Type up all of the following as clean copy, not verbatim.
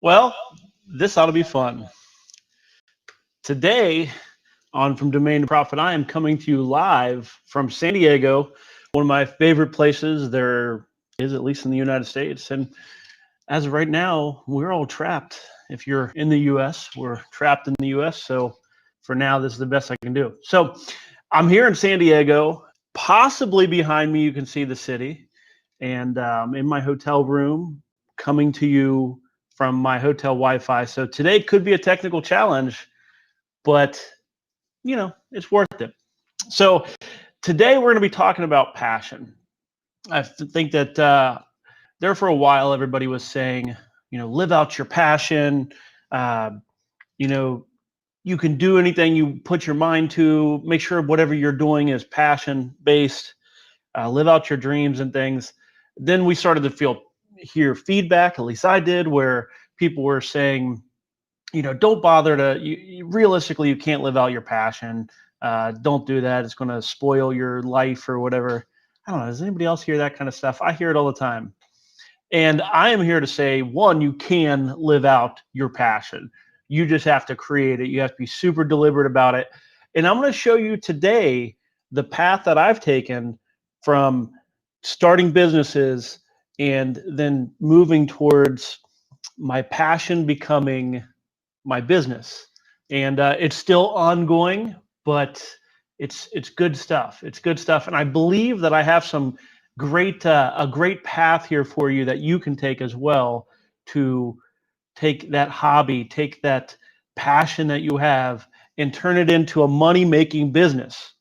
Well, this ought to be fun. Today on From Domain to Profit, I am coming to you live from San Diego, one of my favorite places there is, at least in the United States. And as of right now, we're all trapped. If you're in the US, we're trapped in the US. So for now, this is the best I can do. So I'm here in San Diego. Possibly behind me, you can see the city. And in my hotel room, coming to you from my hotel Wi-Fi. So today could be a technical challenge, but it's worth it. So today we're going to be talking about passion. I think that there for a while everybody was saying, live out your passion. Uh, you know, you can do anything you put your mind to. Make sure whatever you're doing is passion based. Live out your dreams and things. Then we started to hear feedback, at least I did, where people were saying, don't bother realistically, you can't live out your passion. Don't do that. It's going to spoil your life or whatever. I don't know. Does anybody else hear that kind of stuff? I hear it all the time. And I am here to say, one, you can live out your passion. You just have to create it. You have to be super deliberate about it. And I'm going to show you today the path that I've taken from starting businesses and then moving towards my passion becoming my business. And it's still ongoing, but it's good stuff. It's good stuff. And I believe that I have some a great path here for you that you can take as well to take that hobby, take that passion that you have and turn it into a money-making business.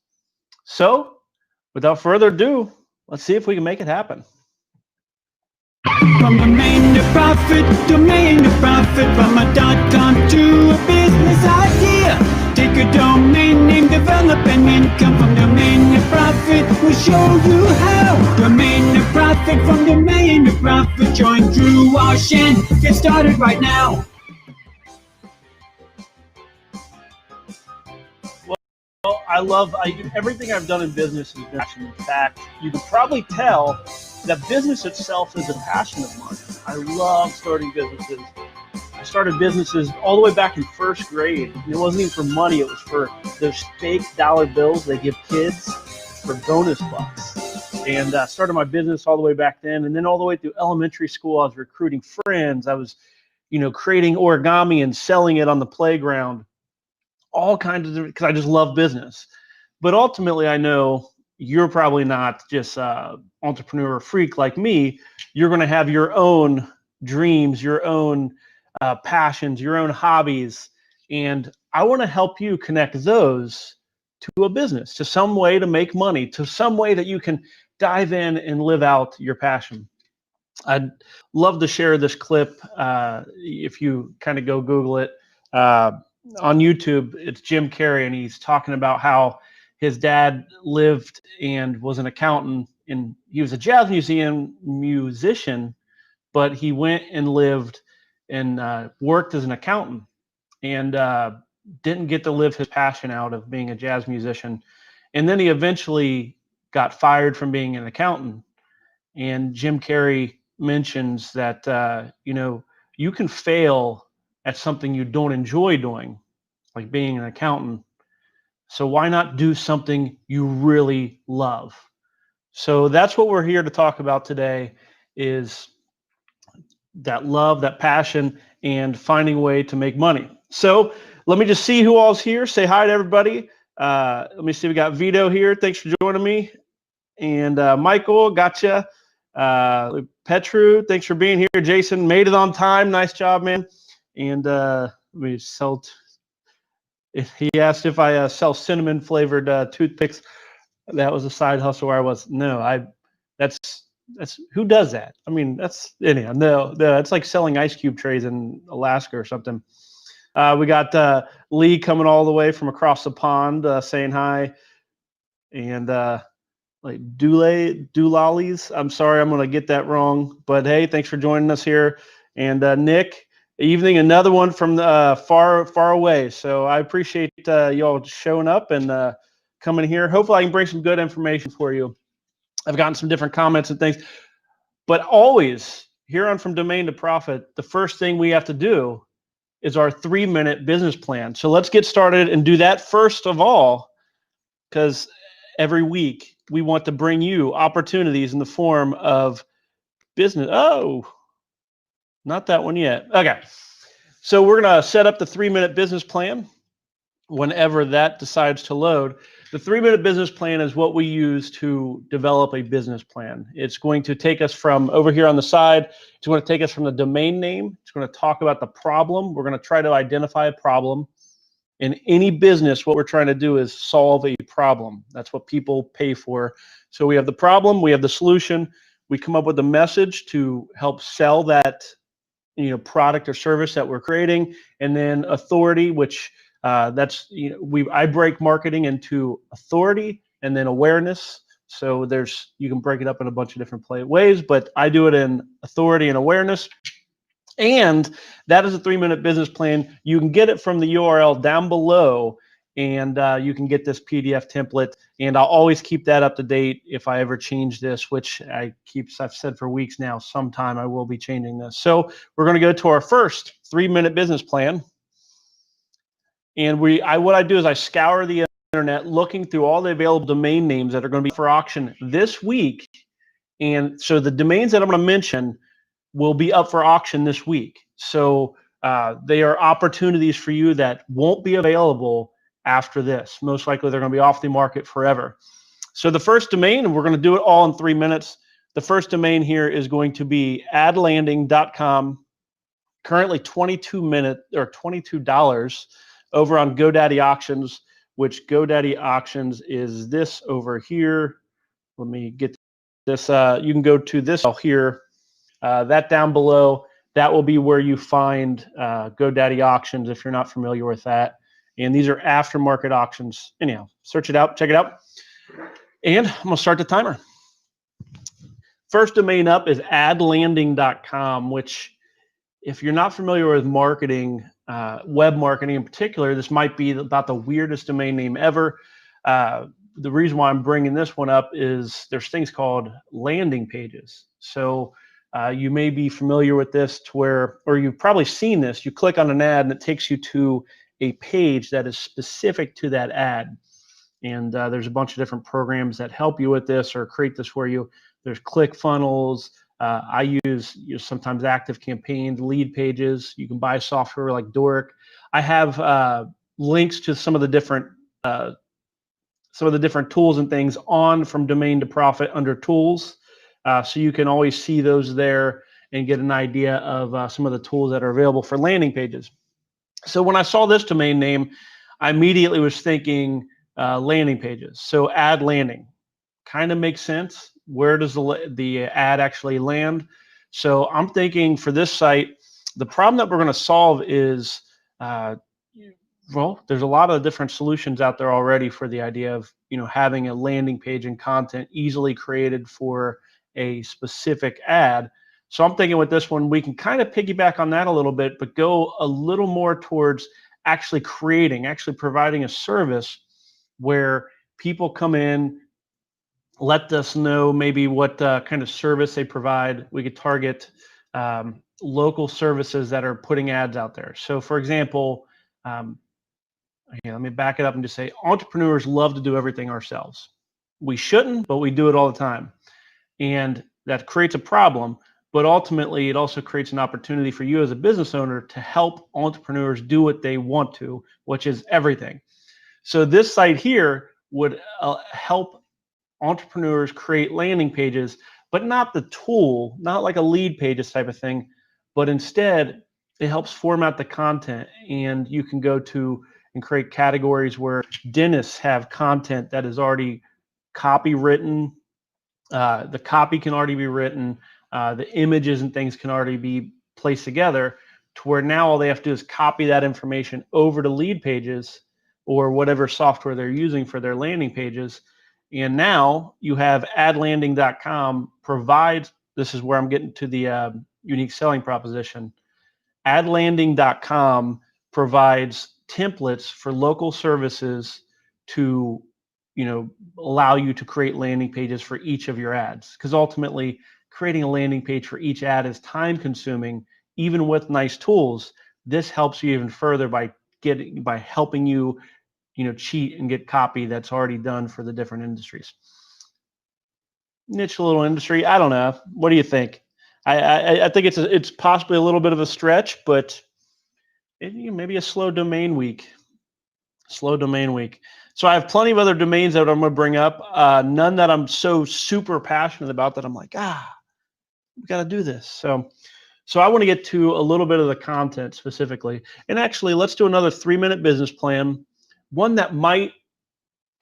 So without further ado, let's see if we can make it happen. From domain to profit, from a .com to a business idea. Take a domain name, develop an income from domain to profit. We'll show you how. Domain to profit, from domain to profit. Join Drew Walsh and get started right now. Well, everything I've done in business has been passion. In fact, you can probably tell that business itself is a passion of mine. I love starting businesses. I started businesses all the way back in first grade. And it wasn't even for money. It was for those fake dollar bills they give kids for bonus bucks. And I started my business all the way back then. And then all the way through elementary school, I was recruiting friends. I was, creating origami and selling it on the playground. All kinds of, because I just love business. But ultimately, I know you're probably not just entrepreneur freak like me. You're going to have your own dreams, your own passions, your own hobbies. And I want to help you connect those to a business, to some way to make money, to some way that you can dive in and live out your passion. I'd love to share this clip. If you kind of go Google it, on YouTube, it's Jim Carrey, and he's talking about how his dad lived and was an accountant, and he was a jazz musician, but he went and lived and worked as an accountant and didn't get to live his passion out of being a jazz musician. And then he eventually got fired from being an accountant. And Jim Carrey mentions that, you can fail at something you don't enjoy doing, like being an accountant. So why not do something you really love? So that's what we're here to talk about today, is that love, that passion, and finding a way to make money. So let me just see who all's here. Say hi to everybody. Let me see. We got Vito here. Thanks for joining me. And Michael, gotcha. Petru, thanks for being here. Jason, made it on time. Nice job, man. And he asked if I sell cinnamon flavored toothpicks. That was a side hustle where I was. No, that's who does that? I mean, that's anyhow. No, it's like selling ice cube trays in Alaska or something. We got Lee coming all the way from across the pond, saying hi, and like Doulalis. I'm sorry, I'm gonna get that wrong, but hey, thanks for joining us here. And Nick, evening, another one from far away. So I appreciate y'all showing up and coming here. Hopefully I can bring some good information for you. I've gotten some different comments and things, but always here on From Domain to Profit, the first thing we have to do is our 3-minute business plan. So let's get started and do that first of all, because every week we want to bring you opportunities in the form of business. Oh, not that one yet. Okay. So we're going to set up the 3-minute business plan whenever that decides to load. The 3-minute business plan is what we use to develop a business plan. It's going to take us from over here on the side. It's going to take us from the domain name. It's going to talk about the problem. We're going to try to identify a problem. In any business, what we're trying to do is solve a problem. That's what people pay for. So we have the problem, we have the solution. We come up with a message to help sell that, product or service that we're creating, and then authority, which that's, I break marketing into authority and then awareness. So you can break it up in a bunch of different ways, but I do it in authority and awareness. And that is a 3-minute business plan. You can get it from the URL down below, and you can get this PDF template. And I'll always keep that up to date if I ever change this, which I've said for weeks now. Sometime I will be changing this. So we're going to go to our first 3-minute business plan. And what I do is I scour the internet looking through all the available domain names that are going to be for auction this week. And so the domains that I'm going to mention will be up for auction this week. So they are opportunities for you that won't be available after this. Most likely they're going to be off the market forever. So the first domain, and we're going to do it all in 3 minutes. The first domain here is going to be adlanding.com. Currently $22 over on GoDaddy Auctions, which GoDaddy Auctions is this over here. Let me get this. You can go to this here. That down below, that will be where you find GoDaddy Auctions if you're not familiar with that. And these are aftermarket auctions. Anyhow, search it out, check it out. And I'm going to start the timer. First domain up is adlanding.com, which if you're not familiar with marketing, web marketing in particular, this might be about the weirdest domain name ever. The reason why I'm bringing this one up is there's things called landing pages. So you may be familiar with this or you've probably seen this. You click on an ad and it takes you to a page that is specific to that ad. And there's a bunch of different programs that help you with this or create this for you. There's ClickFunnels. I use sometimes ActiveCampaign, lead pages. You can buy software like Doric. I have links to some of the different tools and things on From Domain to Profit under tools. So you can always see those there and get an idea of some of the tools that are available for landing pages. So when I saw this domain name, I immediately was thinking landing pages. So ad landing kind of makes sense. Where does the ad actually land? So I'm thinking for this site, the problem that we're going to solve is, well, there's a lot of different solutions out there already for the idea of, having a landing page and content easily created for a specific ad. So I'm thinking with this one, we can kind of piggyback on that a little bit, but go a little more towards actually providing a service where people come in, let us know maybe what kind of service they provide. We could target local services that are putting ads out there. So for example, let me back it up and just say entrepreneurs love to do everything ourselves. We shouldn't, but we do it all the time. And that creates a problem, but ultimately it also creates an opportunity for you as a business owner to help entrepreneurs do what they want to, which is everything. So this site here would help entrepreneurs create landing pages, but not the tool, not like a lead pages type of thing, but instead it helps format the content, and you can go to and create categories where dentists have content that is already copywritten. The copy can already be written. The images and things can already be placed together to where now all they have to do is copy that information over to lead pages or whatever software they're using for their landing pages. And now you have adlanding.com provides, this is where I'm getting to the unique selling proposition. Adlanding.com provides templates for local services to, allow you to create landing pages for each of your ads. Because ultimately, creating a landing page for each ad is time consuming, even with nice tools. This helps you even further by helping you, cheat and get copy that's already done for the different industries. Niche little industry. I don't know. What do you think? I think it's possibly a little bit of a stretch, but maybe a slow domain week. Slow domain week. So I have plenty of other domains that I'm going to bring up. None that I'm so super passionate about that I'm like, we got to do this. So I want to get to a little bit of the content specifically. And actually, let's do another 3-minute business plan, one that might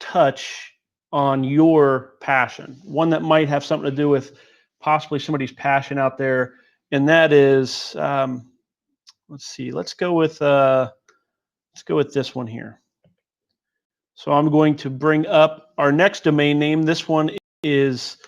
touch on your passion, one that might have something to do with possibly somebody's passion out there. And that is, let's see, let's go with this one here. So I'm going to bring up our next domain name. This one is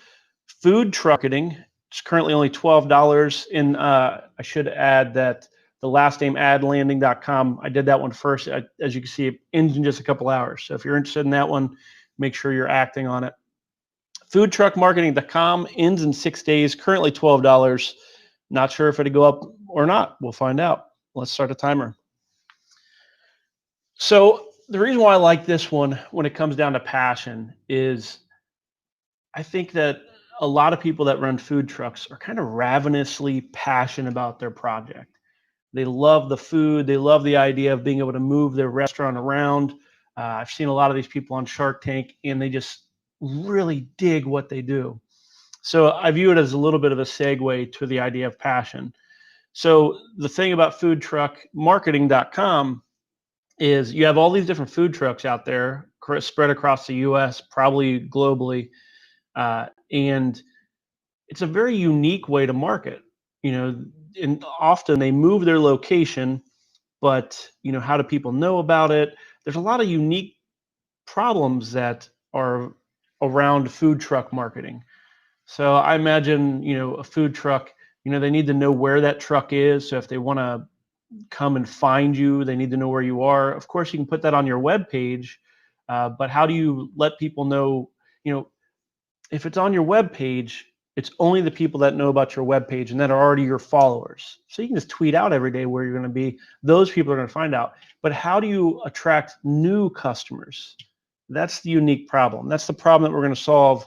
Food Trucketing. It's currently only $12. And I should add that the last name adlanding.com, I did that one first. As you can see, it ends in just a couple hours. So if you're interested in that one, make sure you're acting on it. Foodtruckmarketing.com ends in 6 days, currently $12. Not sure if it'll go up or not. We'll find out. Let's start a timer. So the reason why I like this one when it comes down to passion is I think that a lot of people that run food trucks are kind of ravenously passionate about their project. They love the food. They love the idea of being able to move their restaurant around. I've seen a lot of these people on Shark Tank, and they just really dig what they do. So I view it as a little bit of a segue to the idea of passion. So the thing about foodtruckmarketing.com is you have all these different food trucks out there spread across the U.S., probably globally, and it's a very unique way to market. And often they move their location, but how do people know about it? There's a lot of unique problems that are around food truck marketing. So I imagine, a food truck, they need to know where that truck is. So if they want to come and find you, they need to know where you are. Of course, you can put that on your web page, but how do you let people know, if it's on your web page, it's only the people that know about your web page and that are already your followers. So you can just tweet out every day where you're going to be. Those people are going to find out. But how do you attract new customers? That's the unique problem. That's the problem that we're going to solve,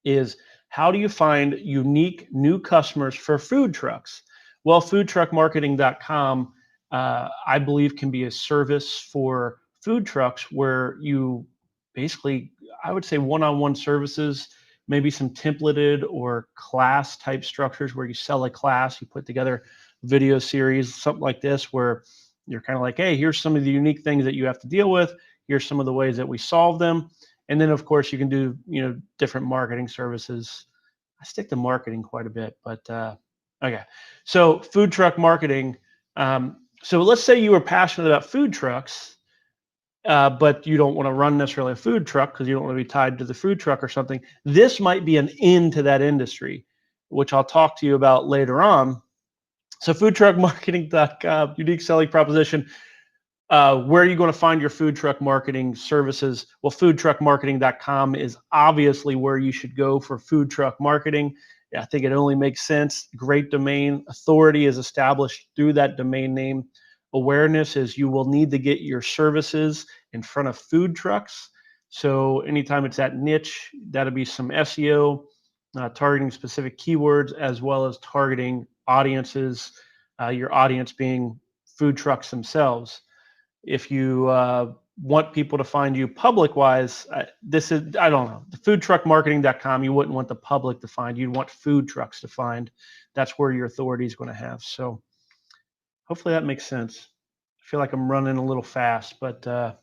is how do you find unique new customers for food trucks? Well, foodtruckmarketing.com, I believe, can be a service for food trucks where you basically, I would say, one-on-one services, maybe some templated or class type structures where you sell a class, you put together a video series, something like this, where you're kind of like, hey, here's some of the unique things that you have to deal with. Here's some of the ways that we solve them. And then, of course, you can do, different marketing services. I stick to marketing quite a bit, but okay. So food truck marketing. So let's say you were passionate about food trucks, but you don't want to run necessarily a food truck because you don't want to be tied to the food truck or something. This might be an in to that industry, which I'll talk to you about later on. So foodtruckmarketing.com, unique selling proposition. Where are you going to find your food truck marketing services? Well, foodtruckmarketing.com is obviously where you should go for food truck marketing. I think it only makes sense. Great domain. Authority is established through that domain name. Awareness is you will need to get your services in front of food trucks. So anytime it's that niche, that'll be some SEO, targeting specific keywords, as well as targeting audiences, your audience being food trucks themselves. If you want people to find you public-wise, I don't know, the foodtruckmarketing.com, you wouldn't want the public to find. You'd want food trucks to find. That's where your authority is going to have. So hopefully that makes sense. I feel like I'm running a little fast, but I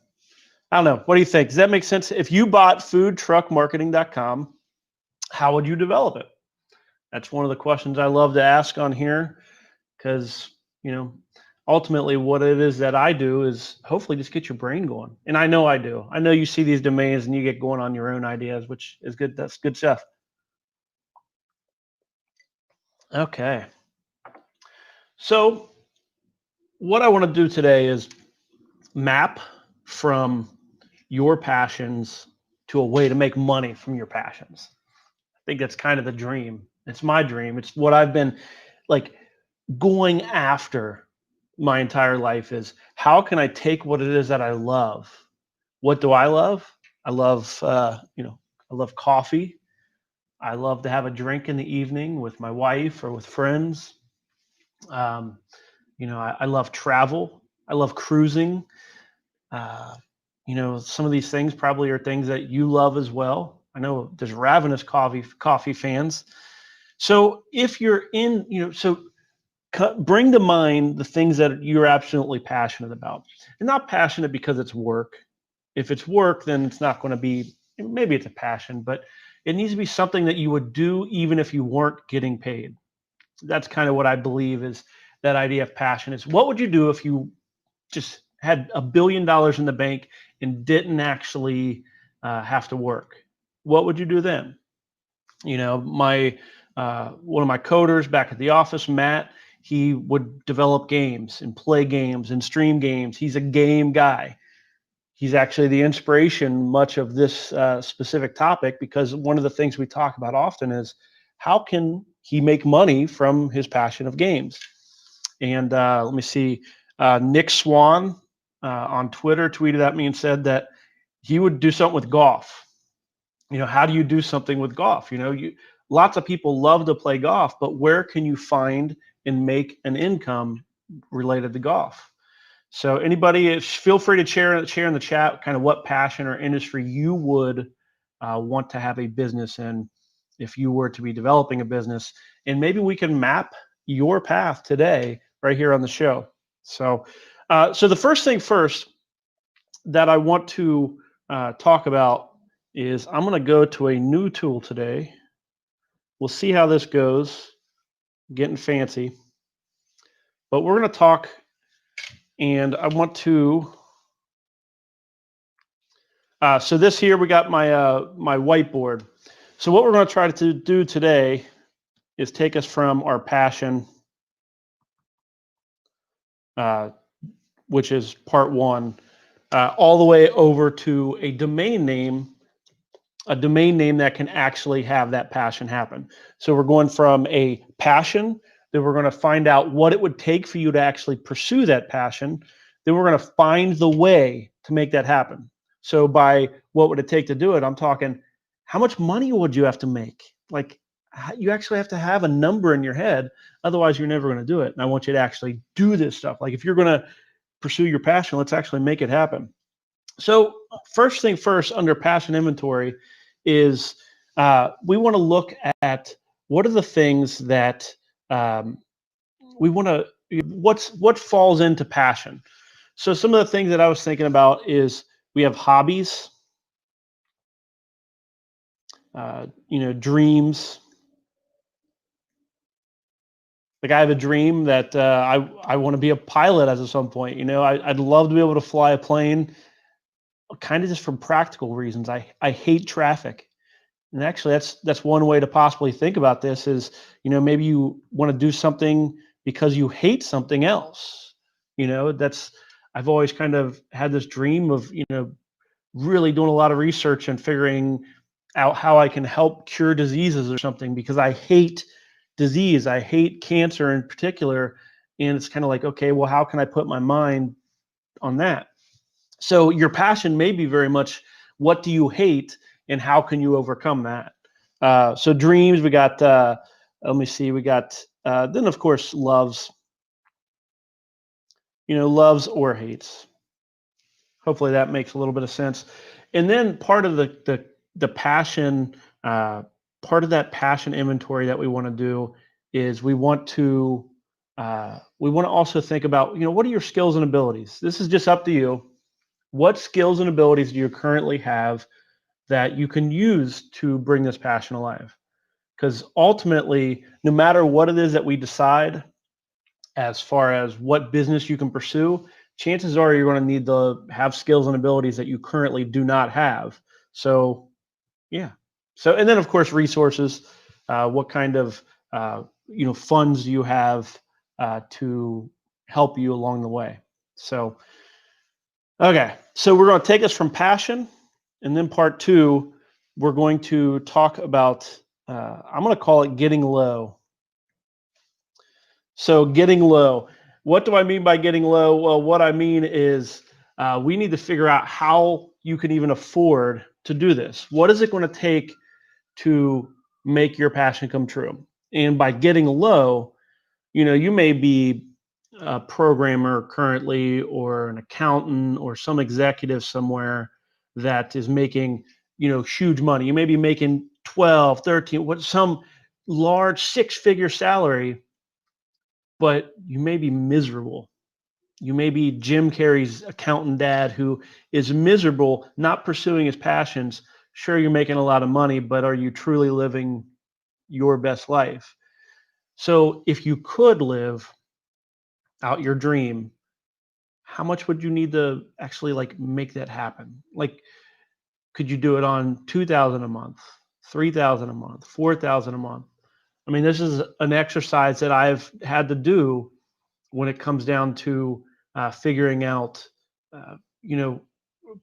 don't know. What do you think? Does that make sense? If you bought foodtruckmarketing.com, how would you develop it? That's one of the questions I love to ask on here because, ultimately what it is that I do is hopefully just get your brain going. And I know I do. I know you see these domains and you get going on your own ideas, which is good. That's good stuff. Okay. So what I want to do today is map from your passions to a way to make money from your passions. I think that's kind of the dream. It's my dream. It's what I've been like going after my entire life is how can I take what it is that I love? What do I love? I love, I love coffee. I love to have a drink in the evening with my wife or with friends. Um, I love travel. I love cruising. Uh, some of these things probably are things that you love as well. I know there's ravenous coffee fans. So if you're in, bring to mind the things that you're absolutely passionate about, and not passionate because it's work. If it's work, then it's not going to be. Maybe it's a passion, but it needs to be something that you would do even if you weren't getting paid. That's kind of what I believe is that idea of passion is what would you do if you just had $1 billion in the bank and didn't actually have to work? What would you do then? My one of my coders back at the office, Matt, he would develop games and play games and stream games. He's a game guy. He's actually the inspiration much of this specific topic, because one of the things we talk about often is how can he make money from his passion of games? And let me see, Nick Swan on Twitter tweeted at me and said that he would do something with golf. How do you do something with golf? Lots of people love to play golf, but where can you find and make an income related to golf? So anybody, feel free to share in the chat kind of what passion or industry you would want to have a business in if you were to be developing a business. And maybe we can map your path today right here on the show. So the first thing first that I want to talk about is I'm going to go to a new tool today. We'll see how this goes. Getting fancy. But we're going to talk, and I want to so this here, we got my my whiteboard. So what we're going to try to do today is take us from our passion, which is part one, all the way over to a domain name that can actually have that passion happen. So we're going from a passion, then we're going to find out what it would take for you to actually pursue that passion. Then we're going to find the way to make that happen. So by what would it take to do it, I'm talking how much money would you have to make? Like, you actually have to have a number in your head. Otherwise, you're never going to do it. And I want you to actually do this stuff. Like, if you're going to pursue your passion, let's actually make it happen. So first thing first, under passion inventory is we want to look at what are the things that we want to, what falls into passion. So some of the things that I was thinking about is we have hobbies, dreams. Like, I have a dream that I want to be a pilot at some point. I'd love to be able to fly a plane, kind of just for practical reasons. I hate traffic. And actually, that's one way to possibly think about this is, maybe you want to do something because you hate something else. I've always kind of had this dream of, really doing a lot of research and figuring out how I can help cure diseases or something, because I hate disease. I hate cancer in particular. And it's kind of like, okay, well, how can I put my mind on that? So your passion may be very much, what do you hate and how can you overcome that? So dreams, we got, let me see, we got, then of course, loves, loves or hates. Hopefully that makes a little bit of sense. And then part of the passion, part of that passion inventory that we want to do is we want to also think about, what are your skills and abilities? This is just up to you. What skills and abilities do you currently have that you can use to bring this passion alive? Because ultimately, no matter what it is that we decide as far as what business you can pursue, chances are you're going to need to have skills and abilities that you currently do not have. So, yeah. So, and then of course, resources. What kind of funds do you have to help you along the way? So, okay. So we're going to take us from passion, and then part two, we're going to talk about I'm going to call it getting low. So getting low. What do I mean by getting low? Well, what I mean is we need to figure out how you can even afford to do this. What is it going to take to make your passion come true? And by getting low, you may be a programmer currently or an accountant or some executive somewhere that is making, huge money. You may be making 12, 13, some large six-figure salary, but you may be miserable. You may be Jim Carrey's accountant dad who is miserable, not pursuing his passions. Sure, you're making a lot of money, but are you truly living your best life? So if you could live out your dream, how much would you need to actually make that happen? Could you do it on 2,000 a month, 3,000 a month, 4,000 a month? I mean, this is an exercise that I've had to do when it comes down to figuring out,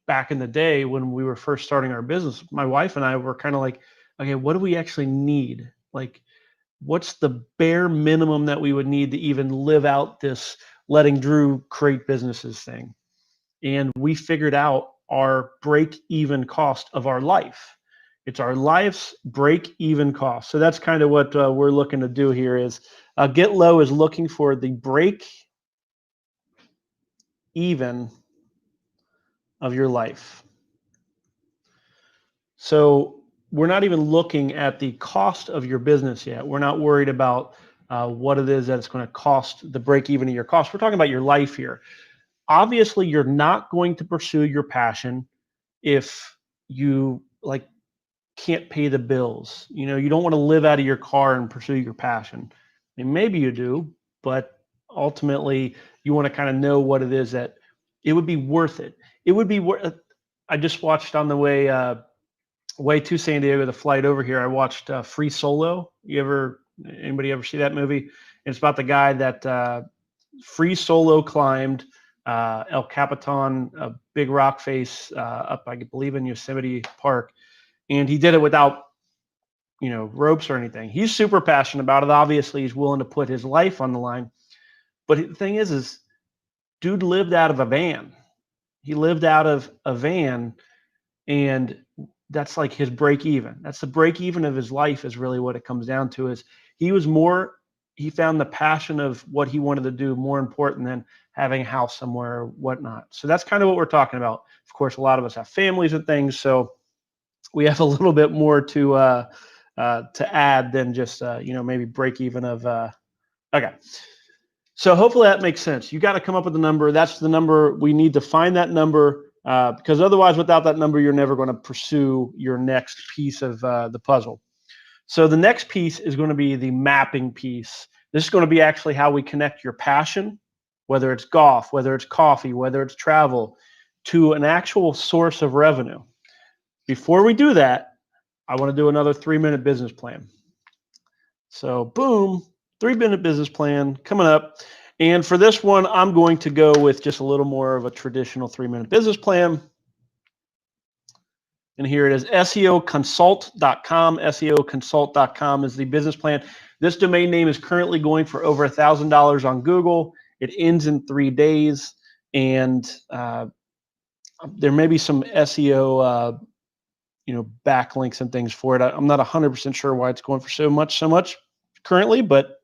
back in the day when we were first starting our business, my wife and I were kind of like, okay, what do we actually need? What's the bare minimum that we would need to even live out this letting Drew create businesses thing? And we figured out our break-even cost of our life. It's our life's break-even cost. So that's kind of what we're looking to do here is Get Low is looking for the break-even of your life. So we're not even looking at the cost of your business yet. We're not worried about what it is that it's going to cost, the break-even of your cost. We're talking about your life here. Obviously, you're not going to pursue your passion if you can't pay the bills. You don't want to live out of your car and pursue your passion. I mean, maybe you do, but ultimately you want to kind of know what it is that it would be worth it. It would be worth. I just watched on the way to San Diego, the flight over here. I watched Free Solo. Anybody ever see that movie? It's about the guy that free solo climbed El Capitan, a big rock face up, I believe, in Yosemite Park. And he did it without, ropes or anything. He's super passionate about it. Obviously, he's willing to put his life on the line. But the thing is dude lived out of a van. He lived out of a van, and that's like his break even. That's the break even of his life is really what it comes down to. Is he found the passion of what he wanted to do more important than having a house somewhere or whatnot. So that's kind of what we're talking about. Of course, a lot of us have families and things, so we have a little bit more to add than just maybe break even of. Okay, so hopefully that makes sense. You got to come up with a number. That's the number. We need to find that number because otherwise, without that number, you're never going to pursue your next piece of the puzzle. So the next piece is going to be the mapping piece. This is going to be actually how we connect your passion, whether it's golf, whether it's coffee, whether it's travel, to an actual source of revenue. Before we do that, I want to do another 3-minute business plan. So boom, 3-minute business plan coming up. And for this one, I'm going to go with just a little more of a traditional 3-minute business plan. And here it is, SEOconsult.com. SEOconsult.com is the business plan. This domain name is currently going for over $1,000 on Google. It ends in 3 days. And there may be some SEO backlinks and things for it. I'm not 100% sure why it's going for so much currently, but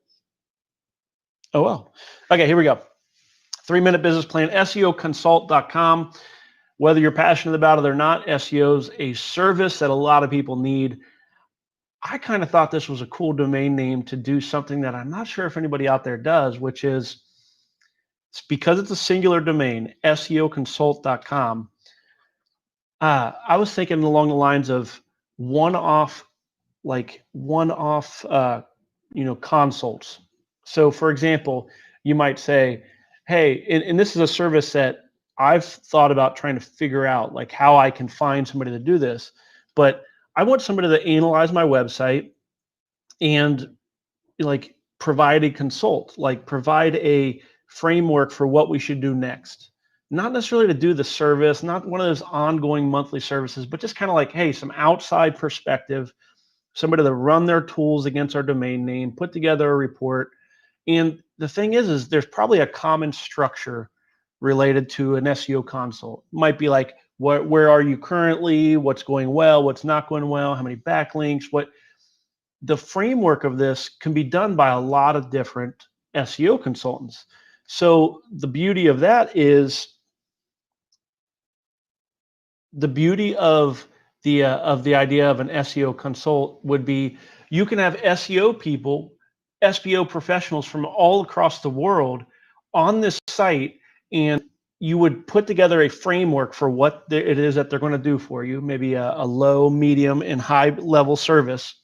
oh well. Okay, here we go. 3-minute business plan, SEOconsult.com. Whether you're passionate about it or not, SEO is a service that a lot of people need. I kind of thought this was a cool domain name to do something that I'm not sure if anybody out there does, which is because it's a singular domain, SEOconsult.com. I was thinking along the lines of one-off consults. So for example, you might say, hey, and this is a service that I've thought about trying to figure out how I can find somebody to do this, but I want somebody to analyze my website and provide a consult, provide a framework for what we should do next. Not necessarily to do the service, not one of those ongoing monthly services, but just kind of hey, some outside perspective somebody to run their tools against our domain name, put together a report. And the thing is there's probably a common structure related to an SEO consult. It might be like, where are you currently? What's going well? What's not going well? How many backlinks? The framework of this can be done by a lot of different SEO consultants. So the beauty of that is the beauty of the idea of an SEO consult would be you can have SEO people, SEO professionals from all across the world on this site, and you would put together a framework for what it is that they're going to do for you, maybe a low, medium, and high level service.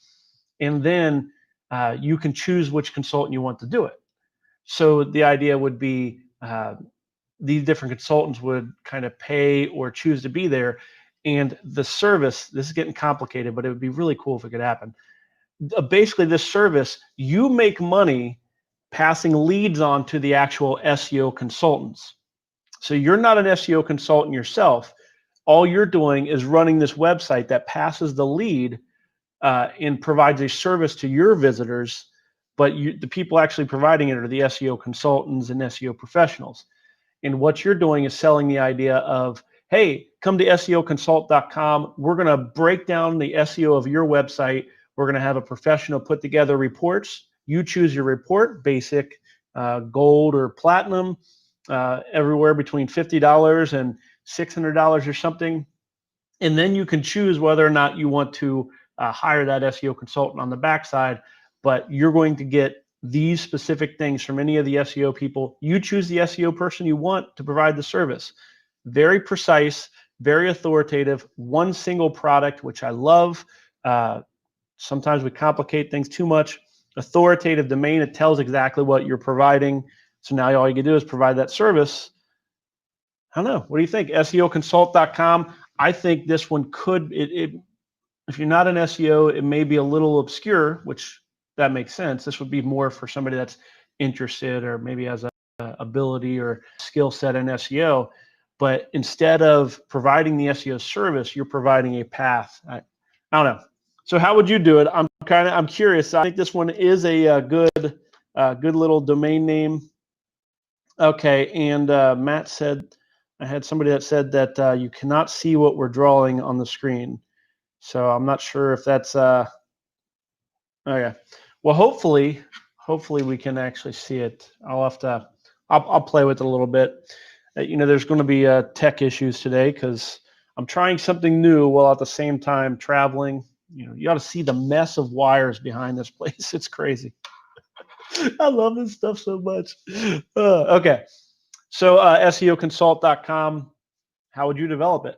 And then you can choose which consultant you want to do it. So the idea would be these different consultants would kind of pay or choose to be there. And the service, this is getting complicated, but it would be really cool if it could happen. Basically, this service, you make money passing leads on to the actual SEO consultants. So you're not an SEO consultant yourself. All you're doing is running this website that passes the lead and provides a service to your visitors, but the people actually providing it are the SEO consultants and SEO professionals. And what you're doing is selling the idea of, hey, come to SEOconsult.com. We're going to break down the SEO of your website. We're going to have a professional put together reports. You choose your report, basic, gold, or platinum, everywhere between $50 and $600 or something. And then you can choose whether or not you want to hire that SEO consultant on the backside, but you're going to get these specific things from any of the SEO people. You choose the SEO person you want to provide the service. Very precise, very authoritative, one single product, which I love. Sometimes we complicate things too much. Authoritative domain, it tells exactly what you're providing. So now all you can do is provide that service. I don't know. What do you think? SEOconsult.com. I think this one could, if you're not an SEO, it may be a little obscure, which that makes sense. This would be more for somebody that's interested or maybe has a ability or skill set in SEO. But instead of providing the SEO service, you're providing a path. I don't know. So how would you do it? I'm curious. I think this one is a good little domain name. Okay, and Matt said, I had somebody that said that you cannot see what we're drawing on the screen. So I'm not sure if that's okay. Well, hopefully we can actually see it. I'll play with it a little bit. There's going to be tech issues today because I'm trying something new while at the same time traveling. You ought to see the mess of wires behind this place. It's crazy. I love this stuff so much. Okay. So SEOconsult.com, how would you develop it?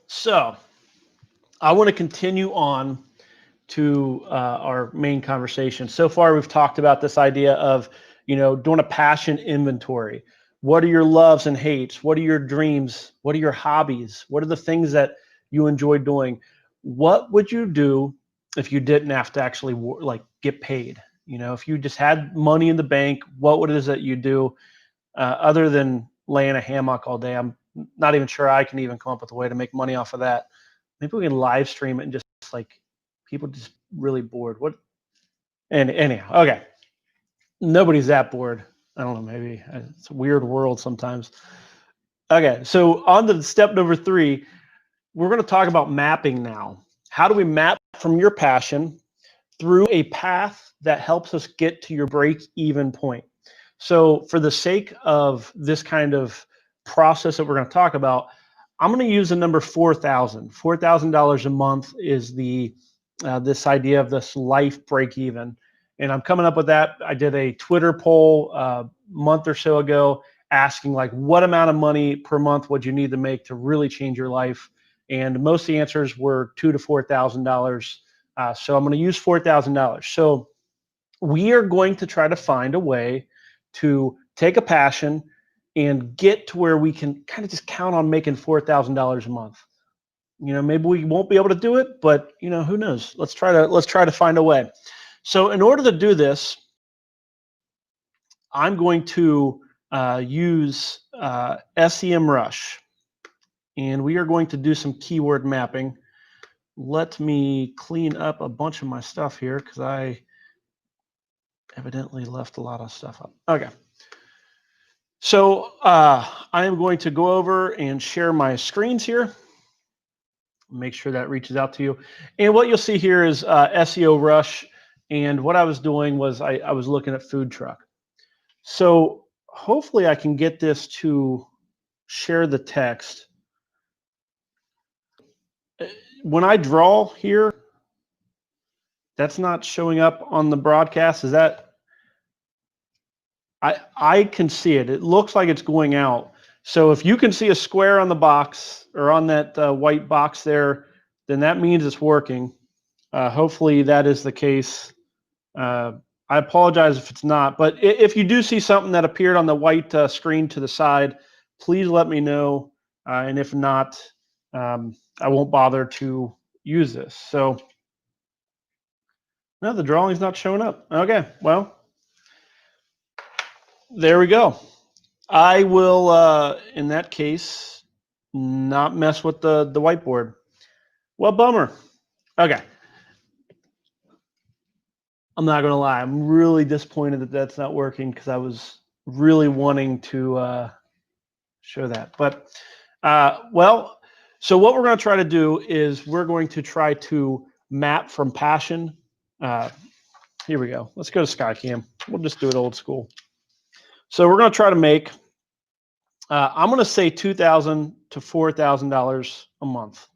So I want to continue on to our main conversation. So far, we've talked about this idea of, doing a passion inventory. What are your loves and hates? What are your dreams? What are your hobbies? What are the things that you enjoy doing? What would you do if you didn't have to actually get paid? If you just had money in the bank, what would it is that you do other than lay in a hammock all day? I'm not even sure I can even come up with a way to make money off of that. Maybe we can live stream it and just people just really bored. And anyhow, okay. Nobody's that bored. I don't know, maybe it's a weird world sometimes. Okay, so on to step number 3, we're going to talk about mapping now. How do we map from your passion through a path that helps us get to your break-even point? So for the sake of this kind of process that we're going to talk about, I'm going to use the number 4,000. $4,000 a month is this idea of this life break-even. And I'm coming up with that. I did a Twitter poll a month or so ago asking what amount of money per month would you need to make to really change your life? And most of the answers were $2,000 to $4,000. So I'm going to use $4,000. So we are going to try to find a way to take a passion and get to where we can kind of just count on making $4,000 a month. Maybe we won't be able to do it, but who knows? Let's try to find a way. So in order to do this, I'm going to use SEMrush. and we are going to do some keyword mapping. Let me clean up a bunch of my stuff here because I evidently left a lot of stuff up. Okay. So I am going to go over and share my screens here. Make sure that reaches out to you. And what you'll see here is SEO Rush. And what I was doing was I was looking at food truck. So hopefully I can get this to share the text. When I draw here, that's not showing up on the broadcast. Is that? I can see it. It looks like it's going out. So if you can see a square on the box or on that white box there, then that means it's working. Hopefully that is the case. I apologize if it's not, but if you do see something that appeared on the white screen to the side, please let me know. And if not, I won't bother to use this. So no, the drawing's not showing up. Okay, well, there we go. I will, in that case, not mess with the whiteboard. Well, bummer. Okay. I'm not going to lie. I'm really disappointed that that's not working because I was really wanting to show that. But, well, so what we're going to try to do is we're going to try to map from Passion. Here we go. Let's go to SkyCam. We'll just do it old school. So we're going to try to make, I'm going to say $2,000 to $4,000 a month.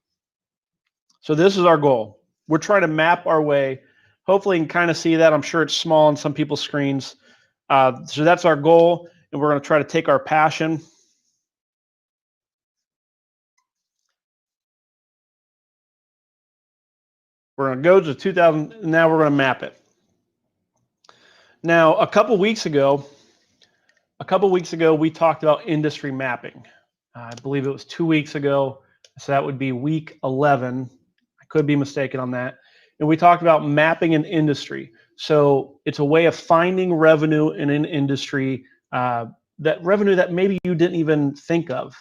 So this is our goal. We're trying to map our way. Hopefully you can kind of see that. I'm sure it's small on some people's screens. So that's our goal. And we're going to try to take our passion. We're going to go to 2,000. And now we're going to map it. Now, a couple weeks ago, we talked about industry mapping. I believe it was 2 weeks ago. So that would be week 11. I could be mistaken on that. And we talked about mapping an industry. So it's a way of finding revenue in an industry, that revenue that maybe you didn't even think of.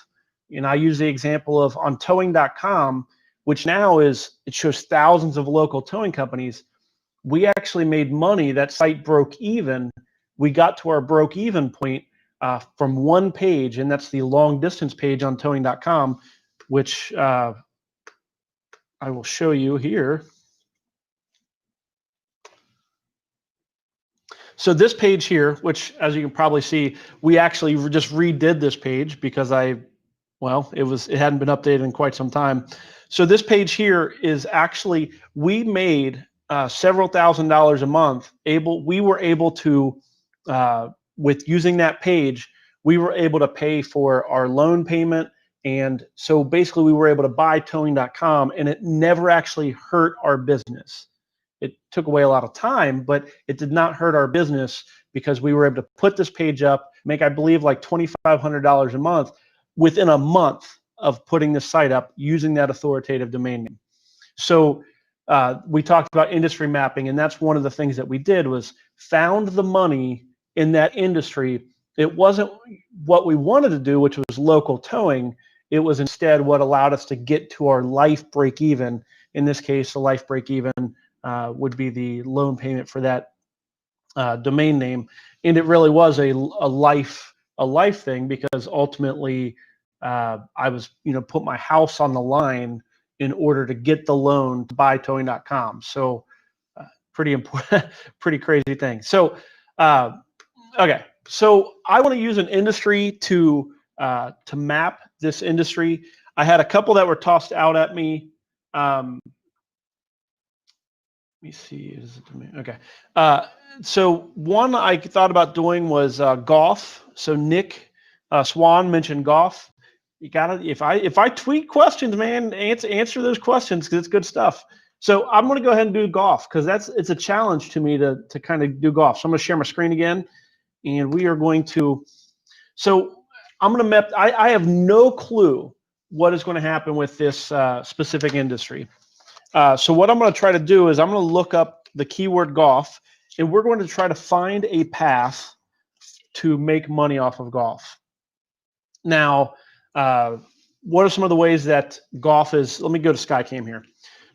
And I use the example of on towing.com, which now it shows thousands of local towing companies. We actually made money. That site broke even. We got to our broke even point from one page, and that's the long distance page on towing.com, which I will show you here. So this page here, which as you can probably see, we actually just redid this page because it hadn't been updated in quite some time. So this page here is actually, we made several $1,000s a month. We were able to, with using that page, we were able to pay for our loan payment. And so basically we were able to buy towing.com, and it never actually hurt our business. It took away a lot of time, but it did not hurt our business because we were able to put this page up, make, I believe, like $2,500 a month within a month of putting the site up using that authoritative domain name. So we talked about industry mapping, and that's one of the things that we did was found the money in that industry. It wasn't what we wanted to do, which was local towing. It was instead what allowed us to get to our life break even. In this case, the life break even would be the loan payment for that domain name. And it really was a life thing because ultimately I was, put my house on the line in order to get the loan to buy towing.com. So pretty important, pretty crazy thing. So, okay. So I want to use an industry to map this industry. I had a couple that were tossed out at me. Let me see. Okay. So one I thought about doing was golf. So Nick Swan mentioned golf. You gotta, if I tweet questions, man, answer those questions because it's good stuff. So I'm going to go ahead and do golf because it's a challenge to me to kind of do golf. So I'm going to share my screen again, and we are going to. So I'm going to map. I have no clue what is going to happen with this specific industry. So what I'm going to try to do is I'm going to look up the keyword golf, and we're going to try to find a path to make money off of golf. Now, what are some of the ways that golf is? Let me go to SkyCam here.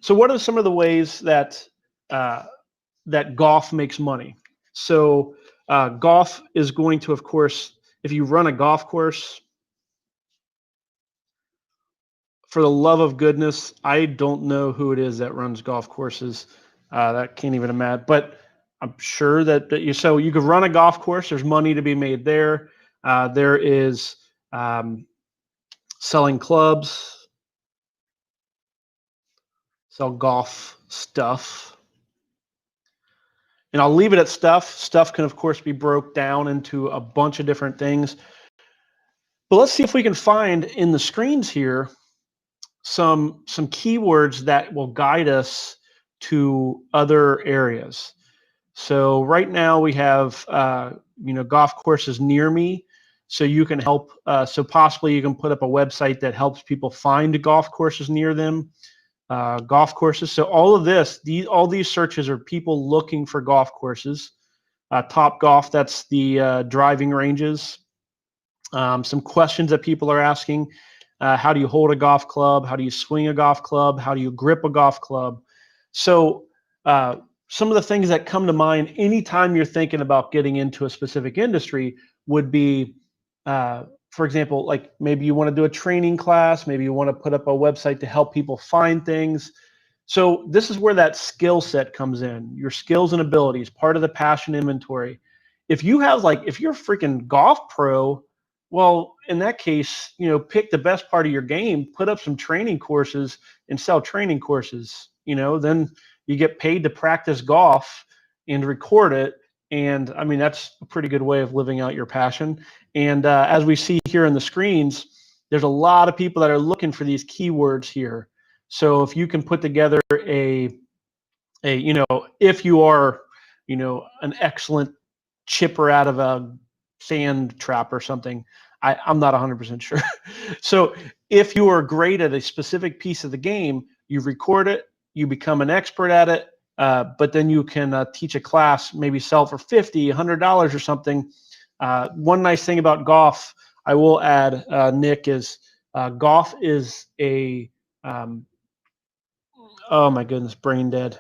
So what are some of the ways that that golf makes money? So golf is going to, of course, if you run a golf course, for the love of goodness, I don't know who it is that runs golf courses. That can't even imagine, but I'm sure that so you could run a golf course. There's money to be made there. There is selling clubs, sell golf stuff. And I'll leave it at stuff. Stuff can, of course, be broke down into a bunch of different things. But let's see if we can find in the screens here some keywords that will guide us to other areas. So right now we have golf courses near me, so you can help. So possibly you can put up a website that helps people find golf courses near them, golf courses. So all of this, all these searches are people looking for golf courses. Top Golf, that's the driving ranges. Some questions that people are asking. How do you hold a golf club? How do you swing a golf club? How do you grip a golf club? So some of the things that come to mind anytime you're thinking about getting into a specific industry would be, for example, like maybe you want to do a training class, maybe you want to put up a website to help people find things. So this is where that skill set comes in, your skills and abilities, part of the passion inventory. If you have if you're a freaking golf pro, well, in that case, pick the best part of your game, put up some training courses and sell training courses. Then you get paid to practice golf and record it. And I mean, that's a pretty good way of living out your passion. And as we see here in the screens, there's a lot of people that are looking for these keywords here. So if you can put together if you are, an excellent chipper out of a sand trap or something, I'm not 100% sure. So if you are great at a specific piece of the game, you record it, you become an expert at it, but then you can teach a class, maybe sell for $50, $100 or something. One nice thing about golf, I will add, Nick, is golf is a, oh my goodness, brain dead,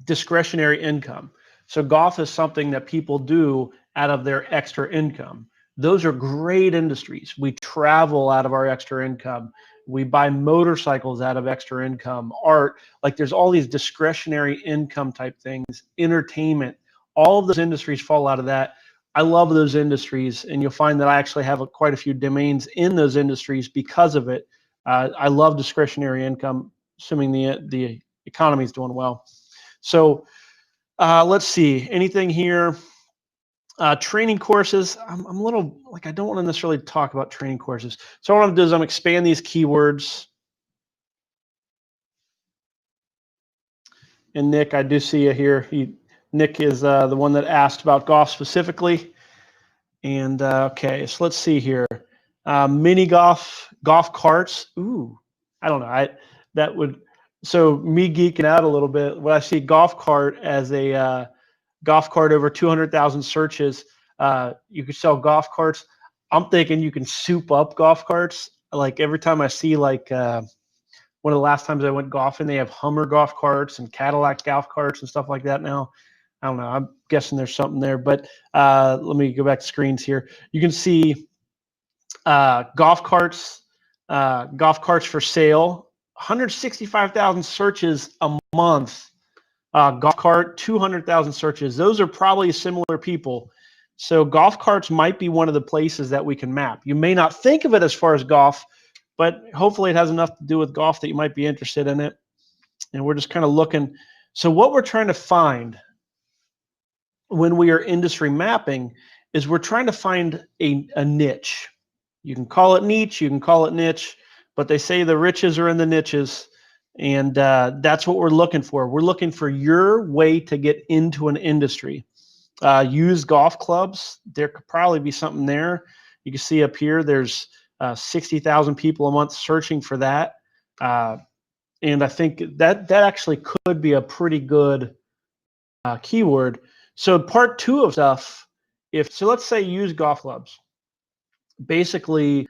discretionary income. So golf is something that people do out of their extra income. Those are great industries. We travel out of our extra income. We buy motorcycles out of extra income, art, there's all these discretionary income type things, entertainment, all of those industries fall out of that. I love those industries, and you'll find that I actually have quite a few domains in those industries because of it. I love discretionary income, assuming the economy is doing well. So let's see, anything here? Training courses, I'm a little, I don't want to necessarily talk about training courses. So what I'm going to do is I'm expand these keywords. And Nick, I do see you here. Nick is the one that asked about golf specifically. And okay, so let's see here. Mini golf carts. Ooh, I don't know. So me geeking out a little bit, when I see golf cart as a golf cart over 200,000 searches, you could sell golf carts. I'm thinking you can soup up golf carts. Every time I see one of the last times I went golfing, they have Hummer golf carts and Cadillac golf carts and stuff like that now. I don't know. I'm guessing there's something there, but let me go back to screens here. You can see golf carts for sale, 165,000 searches a month. Golf cart, 200,000 searches. Those are probably similar people. So golf carts might be one of the places that we can map. You may not think of it as far as golf, but hopefully it has enough to do with golf that you might be interested in it. And we're just kind of looking. So what we're trying to find when we are industry mapping is we're trying to find a niche. You can call it niche, you can call it niche, but they say the riches are in the niches. And that's what we're looking for. We're looking for your way to get into an industry. Used golf clubs, there could probably be something there. You can see up here, there's 60,000 people a month searching for that. And I think that actually could be a pretty good keyword. So part two of stuff, so let's say used golf clubs. Basically,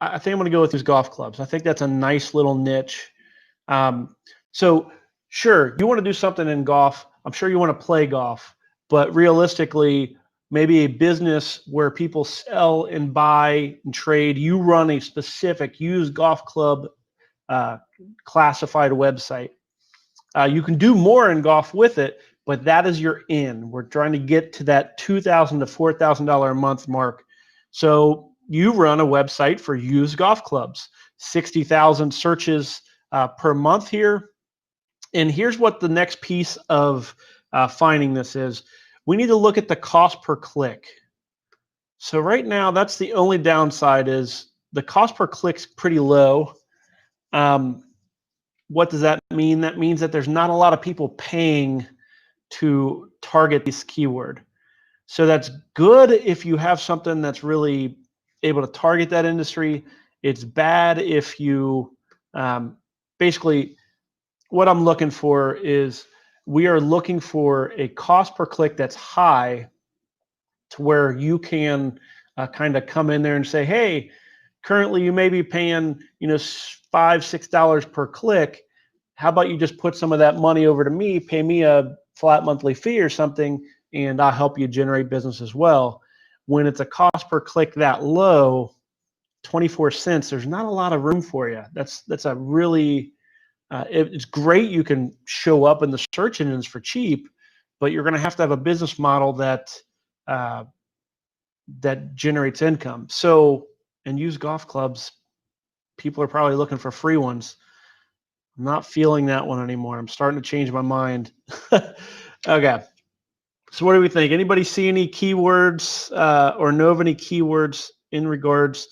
I think I'm going to go with these golf clubs. I think that's a nice little niche. So sure, you want to do something in golf. I'm sure you want to play golf, but realistically, maybe a business where people sell and buy and trade, you run a specific used golf club classified website. You can do more in golf with it, but that is your in. We're trying to get to that $2,000 to $4,000 a month mark. So you run a website for used golf clubs, 60,000 searches per month here. And here's what the next piece of finding this is. We need to look at the cost per click. So right now, that's the only downside is the cost per click's pretty low. What does that mean? That means that there's not a lot of people paying to target this keyword. So that's good if you have something that's really able to target that industry. It's bad if you basically what I'm looking for is we are looking for a cost per click that's high to where you can kind of come in there and say, hey, currently you may be paying, $5, $6 per click. How about you just put some of that money over to me, pay me a flat monthly fee or something, and I'll help you generate business as well. When it's a cost per click that low, 24 cents, there's not a lot of room for you. That's a really, it's great you can show up in the search engines for cheap, but you're going to have a business model that that generates income. So, in used golf clubs, people are probably looking for free ones. I'm not feeling that one anymore. I'm starting to change my mind. Okay. So what do we think? Anybody see any keywords or know of any keywords in regards?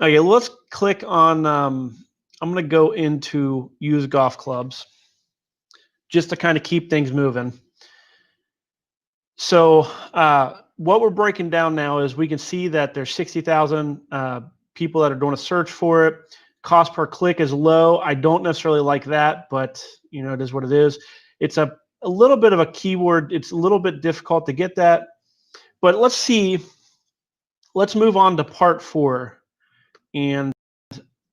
Okay, let's click on, I'm going to go into used golf clubs just to kind of keep things moving. So what we're breaking down now is we can see that there's 60,000 people that are doing a search for it. Cost per click is low. I don't necessarily like that, but it is what it is. It's a little bit of a keyword. It's a little bit difficult to get that, but let's see. Let's move on to part 4, and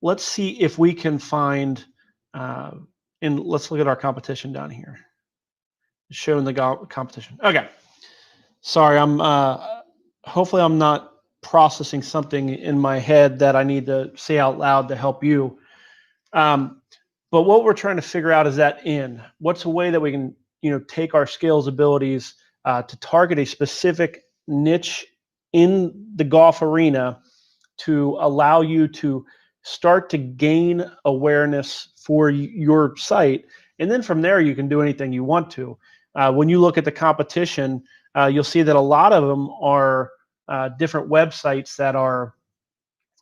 let's see if we can find. And let's look at our competition down here. Showing the competition. Okay. Sorry, I'm. Hopefully, I'm not processing something in my head that I need to say out loud to help you. But what we're trying to figure out is that what's a way that we can, take our skills, abilities to target a specific niche in the golf arena to allow you to start to gain awareness for your site. And then from there, you can do anything you want to. When you look at the competition, you'll see that a lot of them are different websites that are,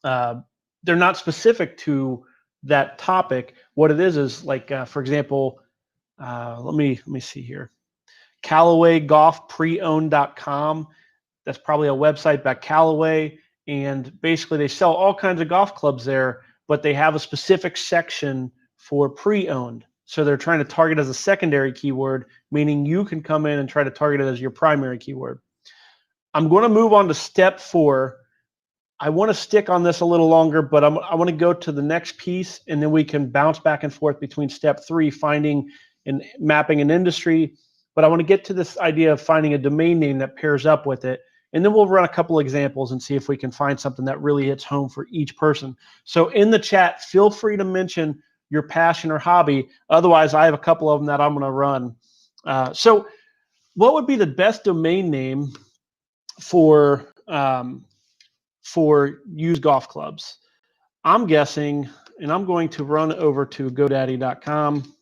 they're not specific to that topic. What it is like, for example, let me see here. CallawayGolfPreowned.com. That's probably a website by Callaway. And basically they sell all kinds of golf clubs there, but they have a specific section for pre-owned. So they're trying to target as a secondary keyword, meaning you can come in and try to target it as your primary keyword. I'm going to move on to step 4. I want to stick on this a little longer, but I want to go to the next piece, and then we can bounce back and forth between step 3, finding and mapping an industry. But I want to get to this idea of finding a domain name that pairs up with it. And then we'll run a couple examples and see if we can find something that really hits home for each person. So in the chat, feel free to mention your passion or hobby. Otherwise, I have a couple of them that I'm going to run. So what would be the best domain name for used golf clubs? I'm guessing, and I'm going to run over to GoDaddy.com.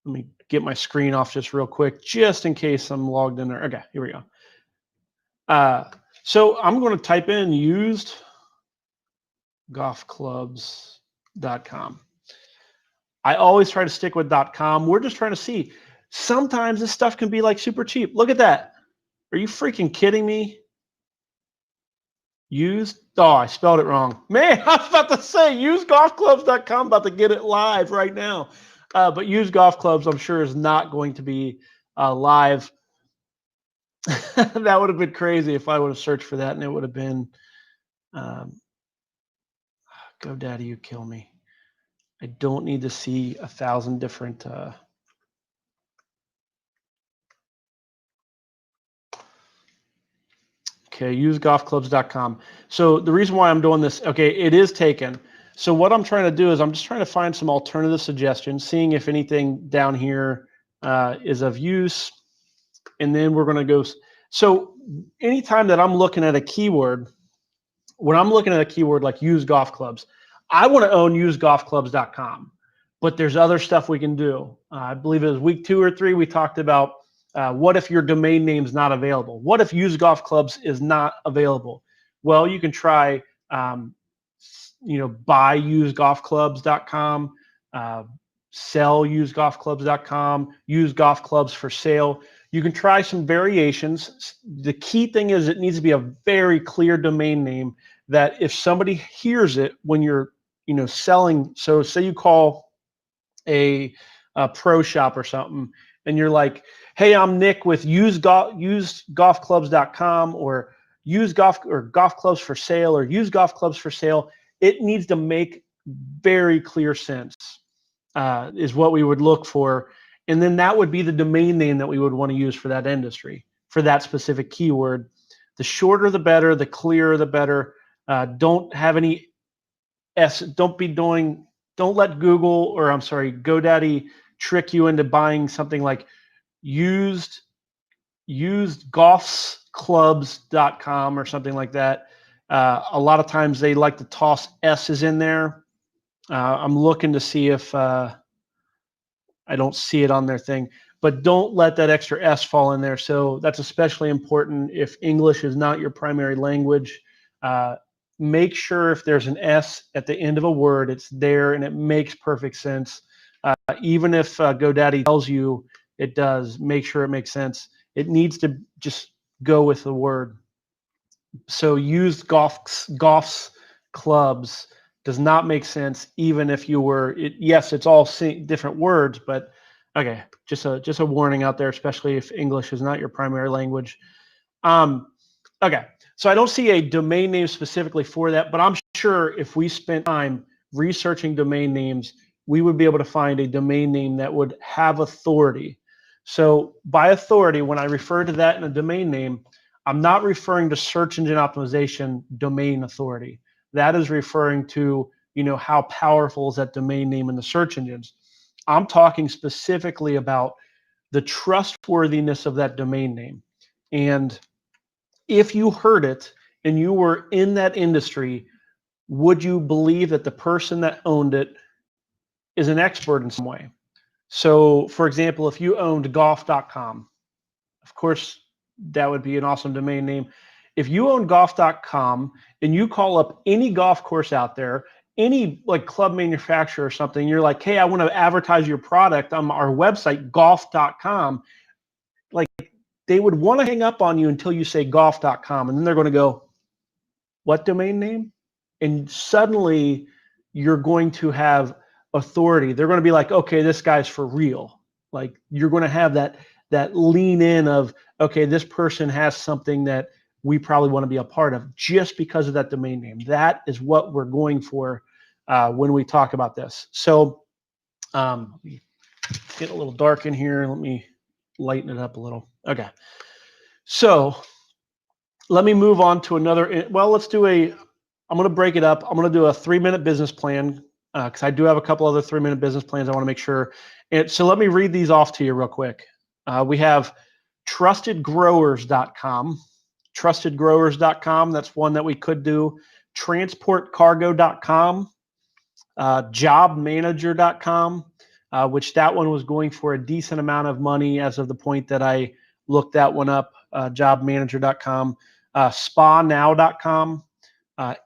Let me get my screen off just real quick, just in case I'm logged in there. Okay, here we go. So I'm going to type in usedgolfclubs.com. I always try to stick with .com. We're just trying to see. Sometimes this stuff can be like super cheap. Look at that. Are you freaking kidding me? Used. Oh, I spelled it wrong. Man, I was about to say usedgolfclubs.com, about to get it live right now. But used golf clubs, I'm sure, is not going to be live. That would have been crazy if I would have searched for that, and it would have been GoDaddy, you kill me. I don't need to see 1,000 different. Okay, usegolfclubs.com. So the reason why I'm doing this, okay, it is taken. So what I'm trying to do is I'm just trying to find some alternative suggestions, seeing if anything down here is of use. And then we're going to go. So anytime that I'm looking at a keyword, when I'm looking at a keyword like use golf clubs, I want to own usegolfclubs.com, but there's other stuff we can do. I believe it was week 2 or 3, we talked about what if your domain name is not available? What if Use Golf Clubs is not available? Well, you can try, buy usegolfclubs.com, sell usegolfclubs.com, use golf clubs for sale. You can try some variations. The key thing is it needs to be a very clear domain name that if somebody hears it when you're, selling. So say you call a pro shop or something, and you're like, hey, I'm Nick with usegolfclubs.com or use golf or golf clubs for sale or use golf clubs for sale. It needs to make very clear sense, is what we would look for. And then that would be the domain name that we would want to use for that industry, for that specific keyword. The shorter, the better, the clearer, the better. Don't have any S, don't let Google or GoDaddy trick you into buying something like usedgolfclubs.com or something like that. A lot of times they like to toss S's in there. I'm looking to see if I don't see it on their thing, but don't let that extra S fall in there. So that's especially important if English is not your primary language. Make sure if there's an S at the end of a word, it's there and it makes perfect sense. Even if GoDaddy tells you it does, make sure it makes sense. It needs to just go with the word. So use golf's clubs does not make sense, even if you were, yes, it's all different words, but okay, just a warning out there, especially if English is not your primary language. Okay, so I don't see a domain name specifically for that, but I'm sure if we spent time researching domain names, we would be able to find a domain name that would have authority. So by authority, when I refer to that in a domain name, I'm not referring to search engine optimization domain authority. That is referring to, how powerful is that domain name in the search engines. I'm talking specifically about the trustworthiness of that domain name. And if you heard it and you were in that industry, would you believe that the person that owned it is an expert in some way? So, for example, if you owned golf.com, of course, that would be an awesome domain name. If you own golf.com and you call up any golf course out there, any like club manufacturer or something, you're like, hey, I want to advertise your product on our website, golf.com. Like, they would want to hang up on you until you say golf.com. And then they're going to go, what domain name? And suddenly you're going to have authority. They're going to be like, okay, this guy's for real. Like, you're going to have that lean in of, okay, this person has something that we probably want to be a part of just because of that domain name. That is what we're going for when we talk about this. So let me get a little dark in here. Let me lighten it up a little. Okay. So let me move on to another. Well, I'm going to break it up. I'm going to do a 3-minute business plan because I do have a couple other 3-minute business plans I want to make sure. And so let me read these off to you real quick. We have trustedgrowers.com. Trustedgrowers.com, that's one that we could do. Transportcargo.com, jobmanager.com, which that one was going for a decent amount of money as of the point that I looked that one up, jobmanager.com, spanow.com.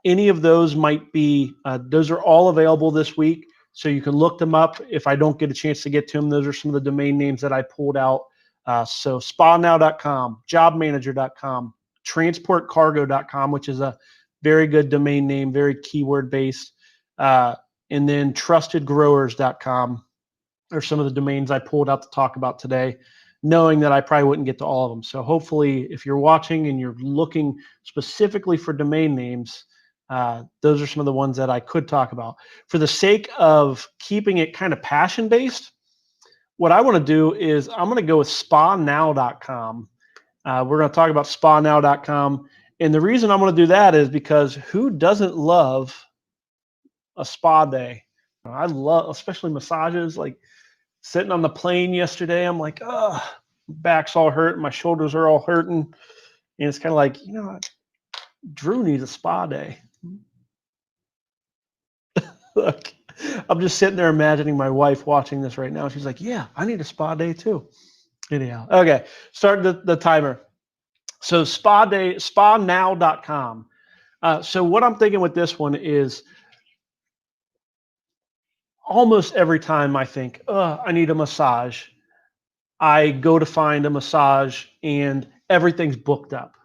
Any of those might be, those are all available this week, so you can look them up. If I don't get a chance to get to them, those are some of the domain names that I pulled out. So spanow.com, jobmanager.com, transportcargo.com, which is a very good domain name, very keyword based. And then trustedgrowers.com are some of the domains I pulled out to talk about today, knowing that I probably wouldn't get to all of them. So hopefully if you're watching and you're looking specifically for domain names, Those are some of the ones that I could talk about. For the sake of keeping it kind of passion-based, what I want to do is I'm going to go with spanow.com. We're going to talk about spanow.com. And the reason I'm going to do that is because who doesn't love a spa day? I love, especially massages. Like sitting on the plane yesterday, I'm like, oh, back's all hurt, my shoulders are all hurting. And it's kind of like, you know, Drew needs a spa day. Look, I'm just sitting there imagining my wife watching this right now. She's like, yeah, I need a spa day too. Anyhow, okay, start the timer. So spanow.com. So what I'm thinking with this one is almost every time I think, I need a massage, I go to find a massage and everything's booked up.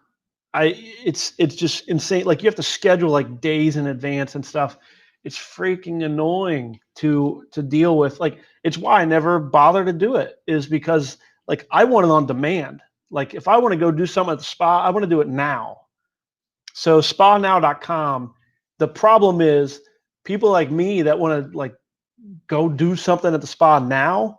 It's just insane. Like you have to schedule like days in advance and stuff. It's freaking annoying to deal with. Like it's why I never bother to do it, is because like I want it on demand. Like if I want to go do something at the spa, I want to do it now. So spanow.com, the problem is people like me that want to like go do something at the spa now,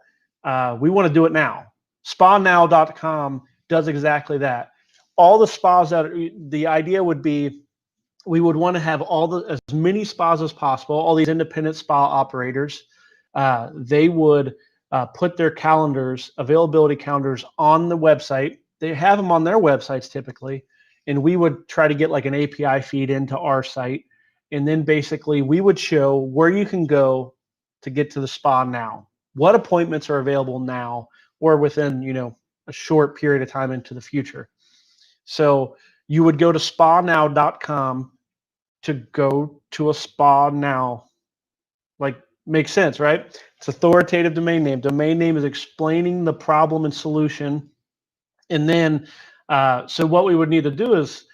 we want to do it now. Spanow.com does exactly that. All the spas the idea would be, we would want to have as many spas as possible, all these independent spa operators. They would put their calendars, availability calendars on the website. They have them on their websites typically, and we would try to get like an API feed into our site. And then basically we would show where you can go to get to the spa now, what appointments are available now or within, you know, a short period of time into the future. So you would go to spanow.com to go to a spa now. Like, makes sense, right? It's authoritative domain name. Domain name is explaining the problem and solution. And then, so what we would need to do is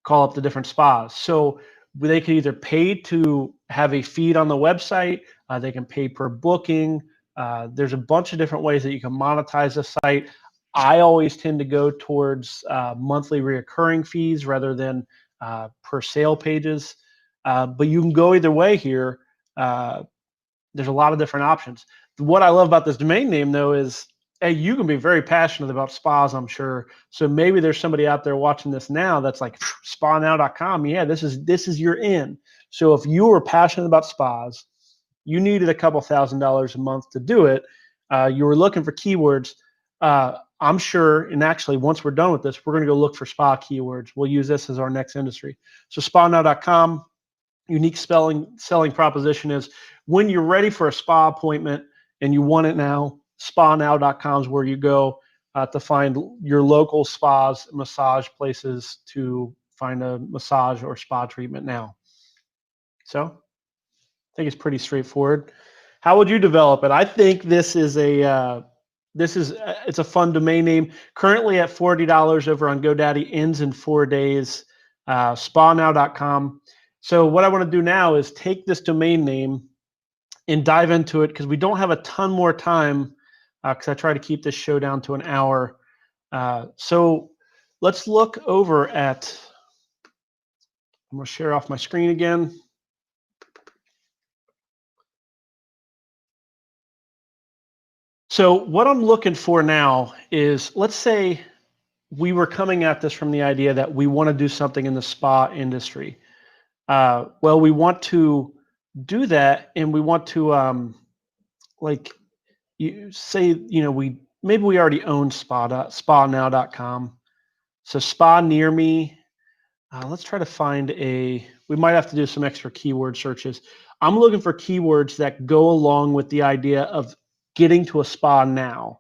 call up the different spas. So they could either pay to have a feed on the website, they can pay per booking. There's a bunch of different ways that you can monetize the site. I always tend to go towards monthly reoccurring fees rather than per sale pages. But you can go either way here. There's a lot of different options. What I love about this domain name, though, is hey, you can be very passionate about spas, I'm sure. So maybe there's somebody out there watching this now that's like, spanow.com. Yeah, this is your in. So if you were passionate about spas, you needed a couple $1,000s a month to do it, you were looking for keywords, I'm sure, and actually once we're done with this, we're going to go look for spa keywords. We'll use this as our next industry. So spanow.com, unique selling proposition is when you're ready for a spa appointment and you want it now, spanow.com is where you go to find your local spas, massage places to find a massage or spa treatment now. So I think it's pretty straightforward. How would you develop it? I think this is it's a fun domain name. Currently at $40 over on GoDaddy, ends in 4 days. Spanow.com. So what I want to do now is take this domain name and dive into it, because we don't have a ton more time, because I try to keep this show down to an hour. So let's look over at, I'm going to share off my screen again. So what I'm looking for now is, let's say we were coming at this from the idea that we want to do something in the spa industry. Well, we want to do that, and we want to like you say, you know, maybe we already own spanow.com. So spa near me. Let's try to find we might have to do some extra keyword searches. I'm looking for keywords that go along with the idea of getting to a spa now.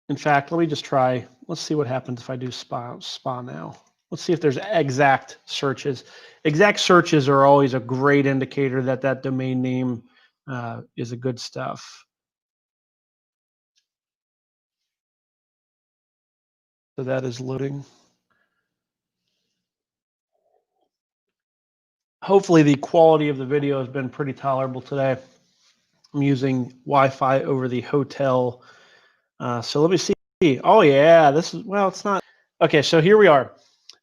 In fact, let me just try, let's see what happens if I do spa now. Let's see if there's exact searches. Exact searches are always a great indicator that that domain name is a good stuff. So that is loading. Hopefully the quality of the video has been pretty tolerable today. I'm using Wi-Fi over the hotel. So let me see. Oh yeah, this is, well, it's not. Okay, so here we are.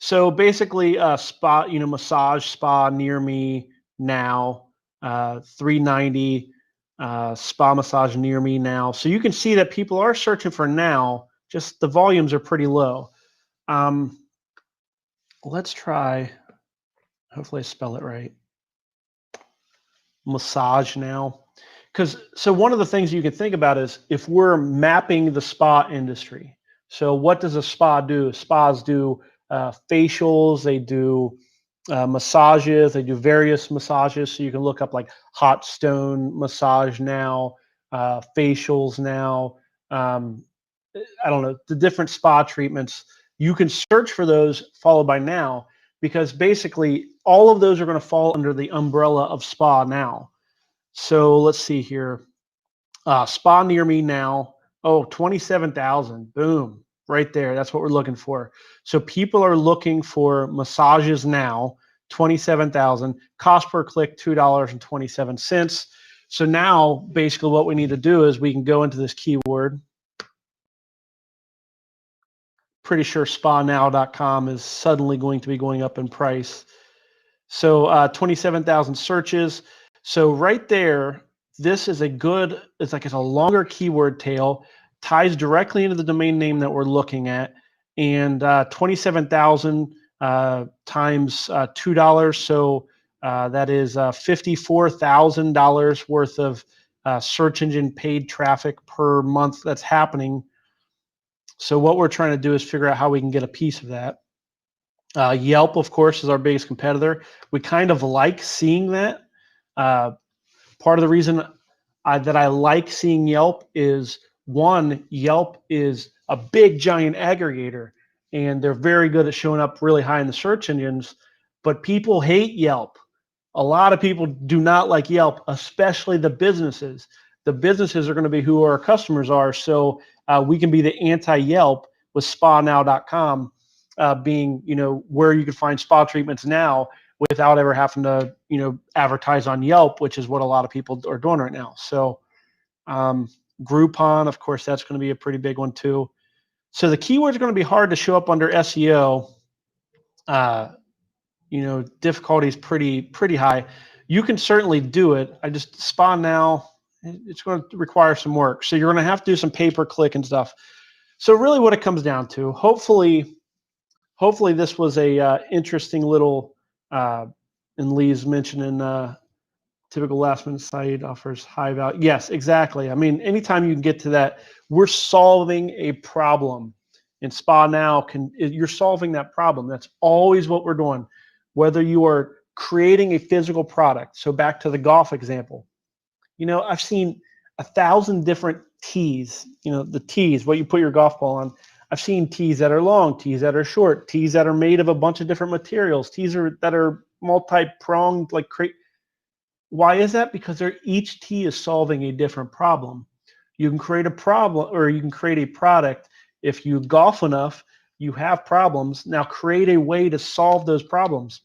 So basically, spa, massage spa near me now, 390, spa massage near me now. So you can see that people are searching for now, just the volumes are pretty low. Um, let's try, hopefully I spell it right, massage now. Because so one of the things you can think about is if we're mapping the spa industry. So what does a spa do? Spas do facials, they do massages, they do various massages. So you can look up like hot stone massage now, facials now. Um, I don't know, the different spa treatments. You can search for those followed by now because basically all of those are going to fall under the umbrella of spa now. So let's see here. Spa near me now. Oh, 27,000. Boom. Right there. That's what we're looking for. So people are looking for massages now. 27,000. Cost per click $2.27. So now basically what we need to do is we can go into this keyword. Pretty sure spanow.com is suddenly going to be going up in price. So 27,000 searches. So right there, this is a good, it's a longer keyword tail, ties directly into the domain name that we're looking at. And 27,000 times $2. So that is $54,000 worth of search engine paid traffic per month that's happening. So what we're trying to do is figure out how we can get a piece of that. Yelp, of course, is our biggest competitor. We kind of like seeing that. Part of the reason that I like seeing Yelp is one, Yelp is a big giant aggregator and they're very good at showing up really high in the search engines, but people hate Yelp. A lot of people do not like Yelp, especially the businesses. The businesses are going to be who our customers are. So we can be the anti-Yelp with spanow.com being, where you can find spa treatments now without ever having to, advertise on Yelp, which is what a lot of people are doing right now. So Groupon, of course, that's going to be a pretty big one too. So the keywords are going to be hard to show up under SEO. Difficulty is pretty high. You can certainly do it. I just Spa Now, it's going to require some work. So you're going to have to do some pay-per-click and stuff. So really what it comes down to, hopefully this was a interesting little, and Lee's mentioning typical last minute site offers high value. Yes, exactly. I mean, anytime you can get to that, we're solving a problem. And Spa Now you're solving that problem. That's always what we're doing. Whether you are creating a physical product. So back to the golf example. I've seen 1,000 different tees, the tees, what you put your golf ball on. I've seen tees that are long, tees that are short, tees that are made of a bunch of different materials, tees that are multi-pronged, why is that? Because each tee is solving a different problem. You can create a problem or you can create a product. If you golf enough, you have problems. Now create a way to solve those problems.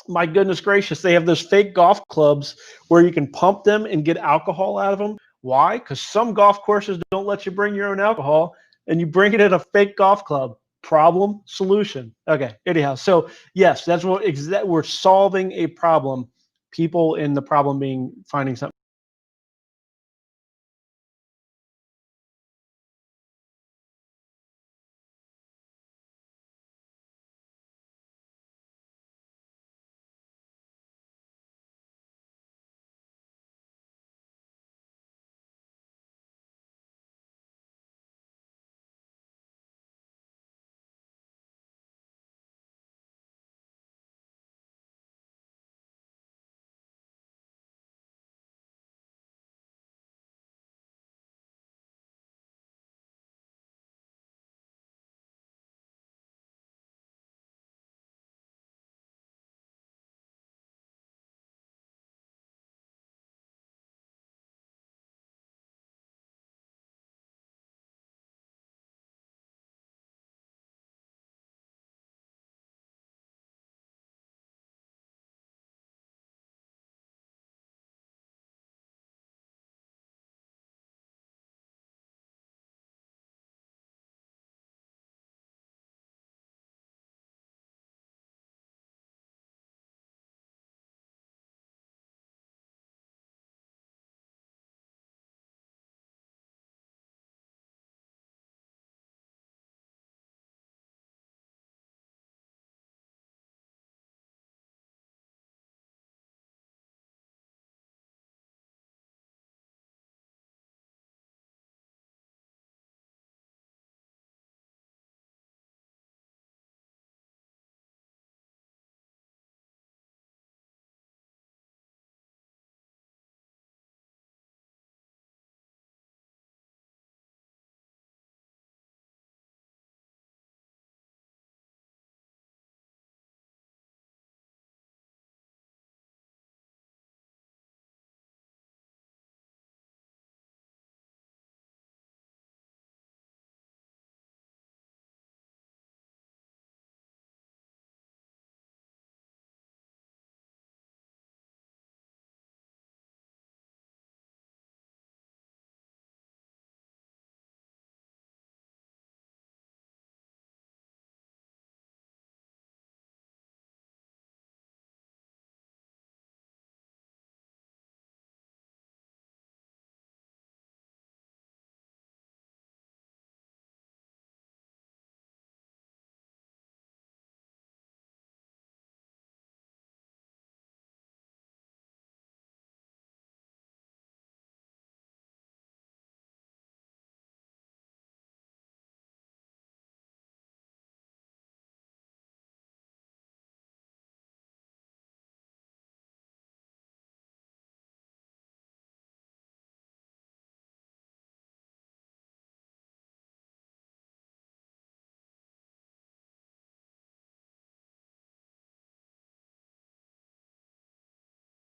My goodness gracious, they have those fake golf clubs where you can pump them and get alcohol out of them. Why? Because some golf courses don't let you bring your own alcohol and you bring it at a fake golf club. Problem, solution. Okay, anyhow, so yes, that's what we're solving a problem. People in the problem being finding something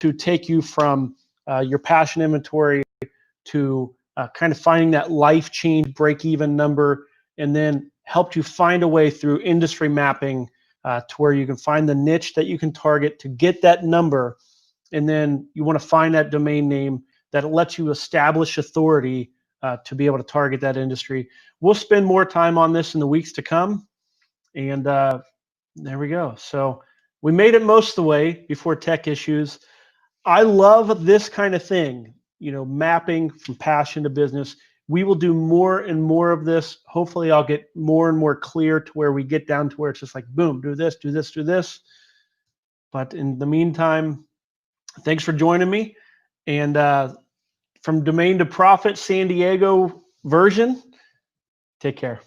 to take you from your passion inventory to kind of finding that life change break-even number, and then helped you find a way through industry mapping to where you can find the niche that you can target to get that number. And then you want to find that domain name that lets you establish authority to be able to target that industry. We'll spend more time on this in the weeks to come. And there we go. So we made it most of the way before tech issues. I love this kind of thing, mapping from passion to business. We will do more and more of this. Hopefully I'll get more and more clear to where we get down to where it's just like, boom, do this, do this, do this. But in the meantime, thanks for joining me. And from Domain to Profit San Diego version, take care.